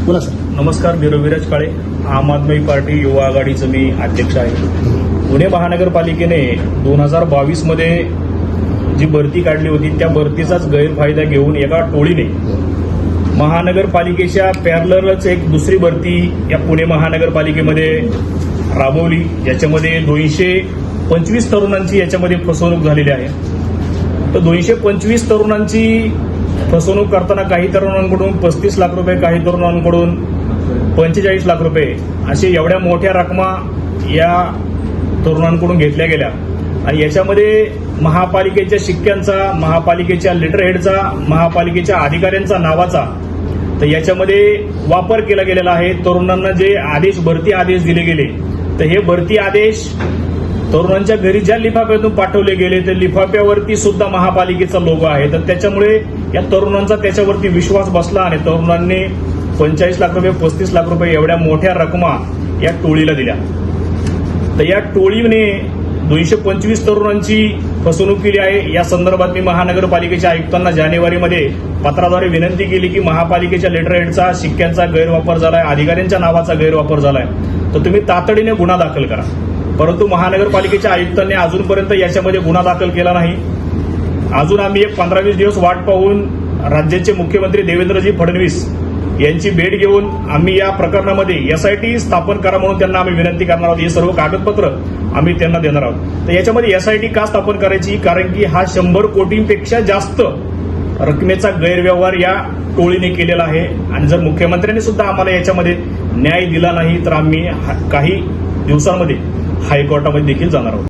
बोला सर. नमस्कार. विराज काळे, आम आदमी पार्टी युवा आघाडीचं मी अध्यक्ष आहे. पुणे महानगरपालिकेने 2022 मध्ये जी भरती काढली होती त्या भरतीचाच गैरफायदा घेऊन एका टोळीने महानगरपालिकेच्या पॅरलरच एक दुसरी भरती या पुणे महानगरपालिकेमध्ये राबवली. याच्यामध्ये 225 तरुणांची याच्यामध्ये फसवणूक झालेली आहे. तर 225 तरुणांची फसवणूक करताना काही तरुणांकडून 35 लाख रुपये, काही तरुणांकडून 45 लाख रुपये असे एवढ्या मोठ्या रकमा या तरुणांकडून घेतल्या गेल्या. आणि याच्यामध्ये महापालिकेच्या शिक्क्यांचा, महापालिकेच्या लेटर हेडचा, महापालिकेच्या अधिकाऱ्यांचा नावाचा तर याच्यामध्ये वापर केला गेलेला आहे. तरुणांना जे आदेश, भरती आदेश दिले गेले तर हे भरती आदेश तरुणांच्या घरी ज्या लिफाफ्यातून पाठवले गेले त्या लिफाफ्यावरती सुद्धा महापालिकेचा लोगो आहे. तर त्याच्यामुळे या तरुणांचा त्याच्यावरती विश्वास बसला आणि तरुणांनी 45 लाख रुपये, 35 लाख रुपये एवढ्या मोठ्या रकमा या टोळीला दिल्या. तर या टोळीने 225 तरुणांची फसवणूक केली आहे. या संदर्भात मी महानगरपालिकेच्या आयुक्तांना जानेवारीमध्ये पत्राद्वारे विनंती केली की महापालिकेच्या लेटर हेडचा, शिक्क्यांचा गैरवापर झालाय, अधिकाऱ्यांच्या नावाचा गैरवापर झालाय तर तुम्ही तातडीने गुन्हा दाखल करा. परंतु महानगरपालिकेच्या आयुक्तांनी अजूनपर्यंत याच्यामध्ये गुन्हा दाखल केला नाही. अजून आम्ही एक 15-20 दिवस वाट पाहून राज्याचे मुख्यमंत्री देवेंद्रजी फडणवीस यांची भेट घेऊन आम्ही या प्रकरणामध्ये SIT स्थापन करा म्हणून त्यांना आम्ही विनंती करणार आहोत. हे सर्व कागदपत्र आम्ही त्यांना देणार आहोत. तर याच्यामध्ये SIT का स्थापन करायची? कारण की हा 100 कोटींपेक्षा जास्त रकमेचा गैरव्यवहार या टोळीने केलेला आहे. आणि जर मुख्यमंत्र्यांनी सुद्धा आम्हाला याच्यामध्ये न्याय दिला नाही तर आम्ही काही दिवसांमध्ये हायकोर्टामध्ये देखील जाणार आहोत.